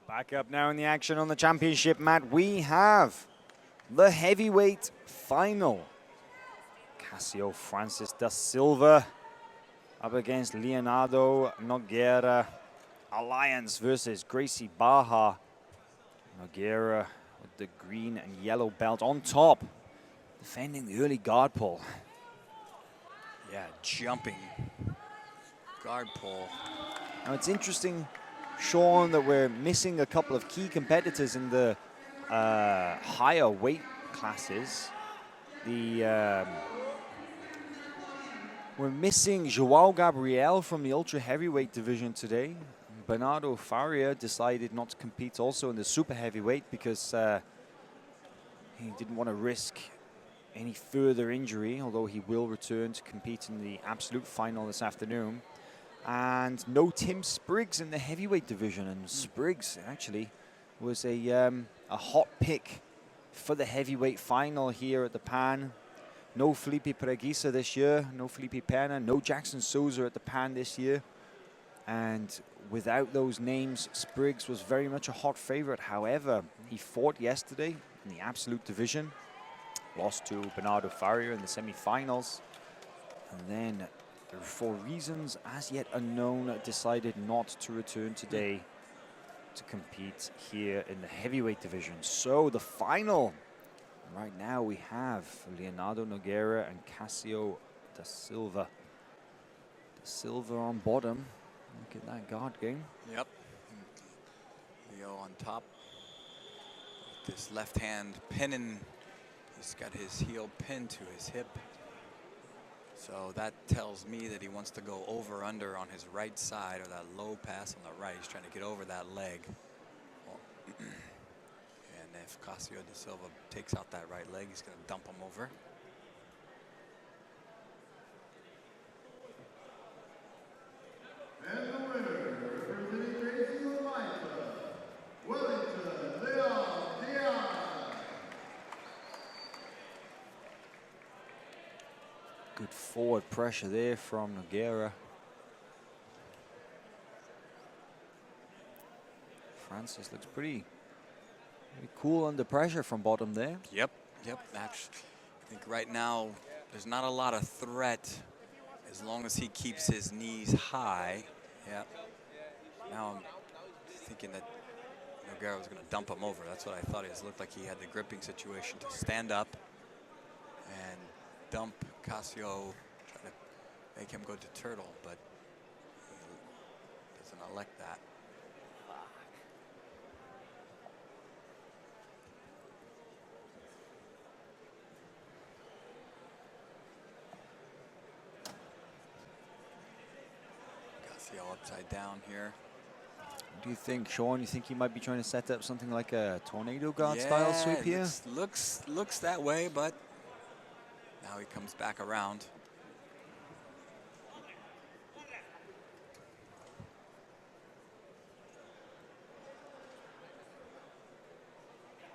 Back up now in the action on the championship mat. We have the heavyweight final. Ssio Francis da Silva up against Leonardo Nogueira. Alliance versus Gracie Baja. Nogueira with the green and yellow belt on top, defending the early guard pull. Yeah, jumping guard pull. Now it's interesting, Sean, that we're missing a couple of key competitors in the higher weight classes. We're missing Joao Gabriel from the ultra heavyweight division today. Bernardo Faria decided not to compete also in the super heavyweight because he didn't want to risk any further injury, although he will return to compete in the absolute final this afternoon. And no Tim Spriggs in the heavyweight division, and Spriggs actually was a hot pick for the heavyweight final here at the Pan. No Felipe Preguiça this year, no Felipe Pena, no Jackson Souza at the Pan this year. And without those names, Spriggs was very much a hot favorite. However, he fought yesterday in the absolute division, lost to Bernardo Faria in the semi-finals, and then, for reasons as yet unknown, decided not to return today to compete here in the heavyweight division. So the final, right now we have Leonardo Nogueira and Ssio da Silva. Da Silva on bottom. Look at that guard game. Yep. Leo on top. With this left hand pinning. He's got his heel pinned to his hip. So that tells me that he wants to go over under on his right side, or that low pass on the right. He's trying to get over that leg. Well, and if Ssio da Silva takes out that right leg, he's going to dump him over. And the winner, representing Racing Atlanta, Wellington Leon Diaz. Good forward pressure there from Nogueira. Francis looks pretty cool under pressure from bottom there. Yep. That's, I think right now there's not a lot of threat as long as he keeps his knees high. Yep. Now I'm thinking that Nogueira was going to dump him over. That's what I thought. It looked like he had the gripping situation to stand up and dump Ssio, try to make him go to turtle, but he doesn't elect that. Ssio upside down here. What do you think, Sean? You think he might be trying to set up something like a tornado guard style sweep here? Looks that way, but now he comes back around.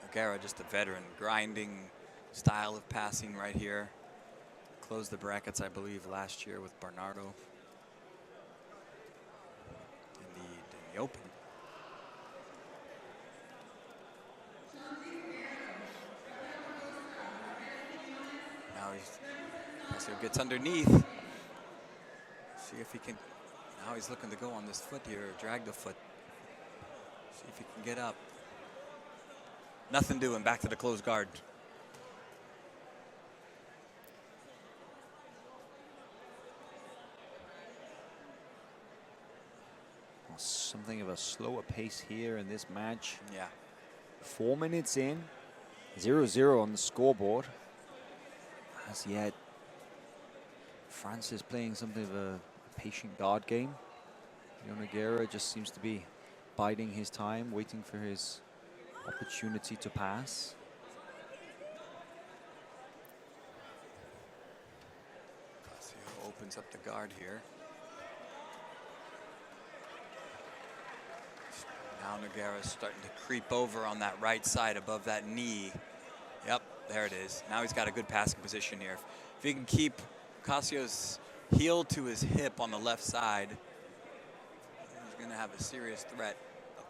Nogueira, just a veteran, grinding style of passing right here. Closed the brackets, I believe, last year with Bernardo in the open. Ssio gets underneath. See if he can. Now he's looking to go on this foot here, drag the foot. See if he can get up. Nothing doing. Back to the closed guard. Something of a slower pace here in this match. Yeah. 4 minutes in, 0-0 on the scoreboard. As yet, Francis playing something of a patient guard game. Nogueira just seems to be biding his time, waiting for his opportunity to pass. Ssio opens up the guard here. Now Nogueira's starting to creep over on that right side above that knee. Yep, there it is. Now he's got a good passing position here. If he can keep Ssio's heel to his hip on the left side, he's going to have a serious threat of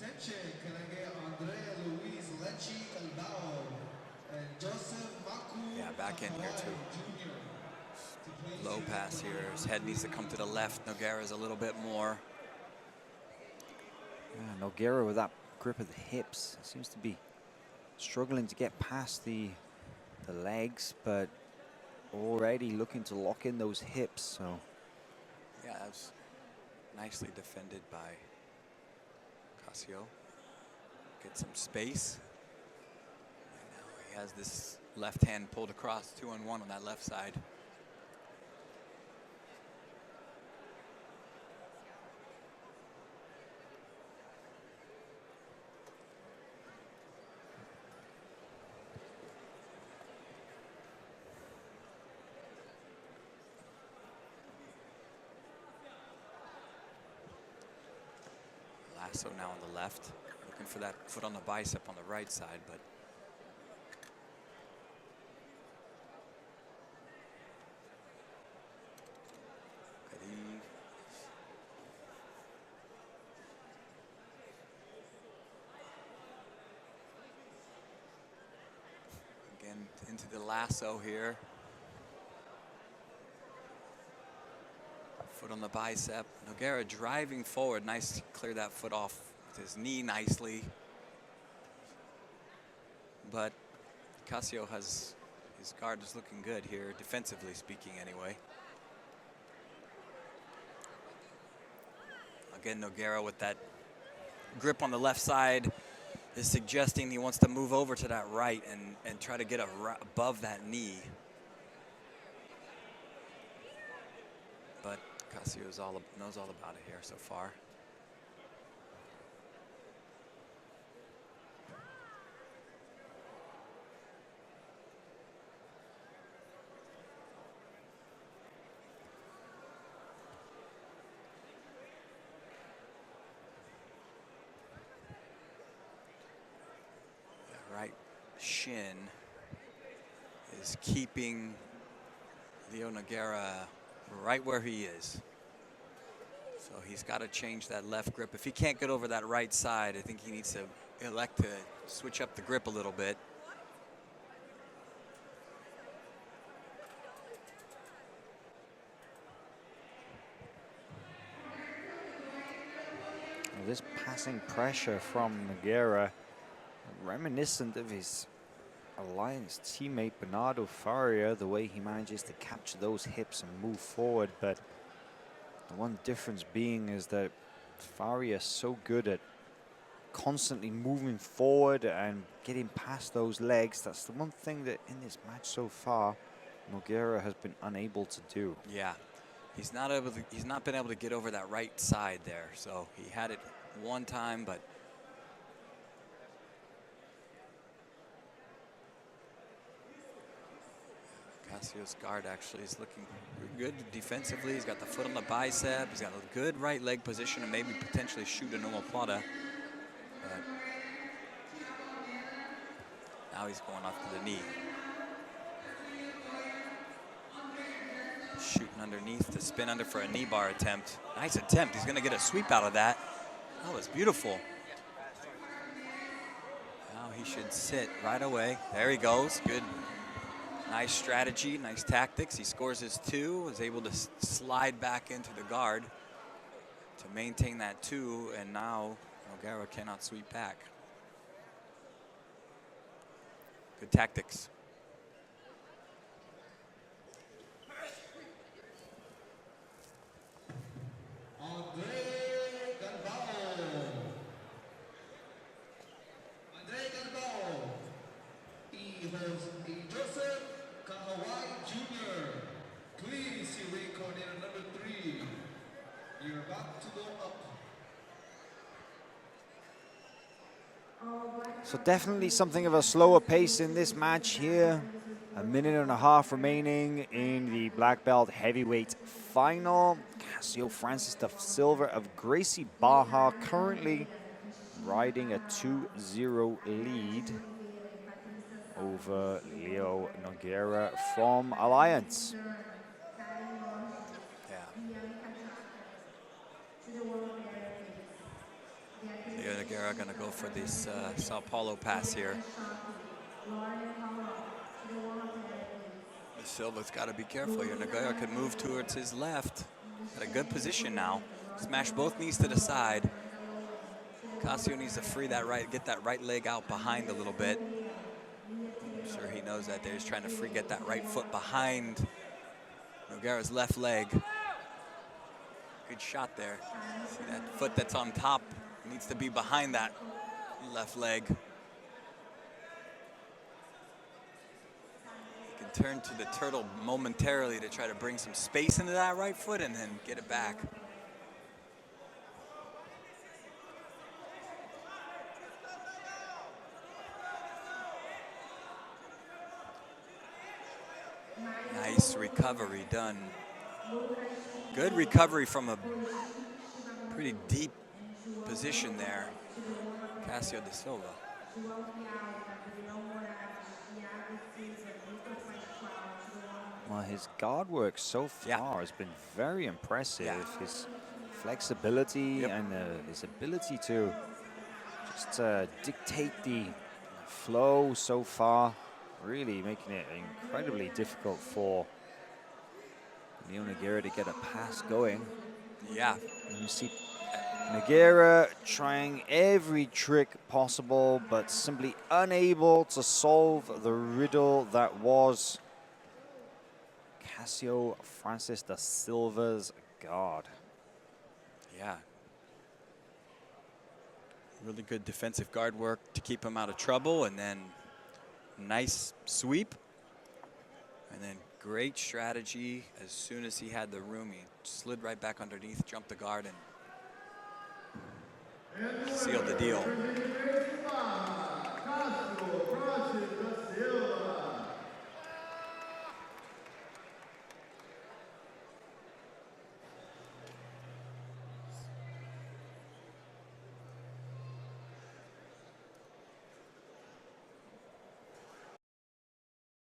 Attention, can I get Andrea Luis Lechi Calvao and Joseph Maku Yeah, back in here too. Jr. Low pass here. His head needs to come to the left. Nogueira's a little bit more. Yeah, Nogueira with that grip of the hips seems to be struggling to get past the legs, but already looking to lock in those hips. So Yeah, that's nicely defended by ssio. Get some space. And now he has this left hand pulled across 2-on-1 on that left side. Lasso now on the left, looking for that foot on the bicep on the right side, but again into the lasso here. Foot on the bicep. Nogueira driving forward. Nice to clear that foot off with his knee nicely. But ssio has, his guard is looking good here, defensively speaking anyway. Again, Nogueira with that grip on the left side is suggesting he wants to move over to that right and try to get above that knee. But ssio knows all about it here so far. The right shin is keeping Leo Nogueira right where he is. So he's got to change that left grip. If he can't get over that right side, I think he needs to elect to switch up the grip a little bit. well, this passing pressure from Nogueira, reminiscent of his Alliance teammate Bernardo Faria, the way he manages to capture those hips and move forward. But the one difference being is that Faria is so good at constantly moving forward and getting past those legs. That's the one thing that in this match so far Nogueira has been unable to do. Yeah, he's not been able to get over that right side there. So he had it one time, but ssio's guard actually is looking good defensively. He's got the foot on the bicep. He's got a good right leg position and maybe potentially shoot an omoplata. But now he's going off to the knee. Shooting underneath to spin under for a knee bar attempt. Nice attempt. He's going to get a sweep out of that. That was beautiful. Now he should sit right away. There he goes. Good. Nice strategy, nice tactics. He scores his 2, is able to slide back into the guard to maintain that 2, and now Nogueira cannot sweep back. Good tactics. Joseph Jr. Please see ring coordinator number 3. You're about to go up. So definitely something of a slower pace in this match here. A minute and a half remaining in the black belt heavyweight final. ssio Francis da Silva of Gracie Barra currently riding a 2-0 lead over Leo Nogueira from Alliance. Yeah. Leo Nogueira going to go for this Sao Paulo pass here. Silva's got to be careful here. Nogueira could move towards his left. At a good position now. Smash both knees to the side. Ssio needs to free that right, get that right leg out behind a little bit. I'm sure he knows that there. He's trying to get that right foot behind Nogueira's left leg. Good shot there. See that foot that's on top needs to be behind that left leg. He can turn to the turtle momentarily to try to bring some space into that right foot and then get it back. Nice recovery done. Good recovery from a pretty deep position there. Ssio de Silva. Well, his guard work so far has been very impressive. Yeah. His flexibility and his ability to just dictate the flow so far, really making it incredibly difficult for Nogueira to get a pass going. Yeah. And you see Nogueira trying every trick possible, but simply unable to solve the riddle that was Ssio Francis da Silva's guard. Yeah. Really good defensive guard work to keep him out of trouble, and then nice sweep. And then great strategy. As soon as he had the room, he slid right back underneath, jumped the guard, and sealed the deal.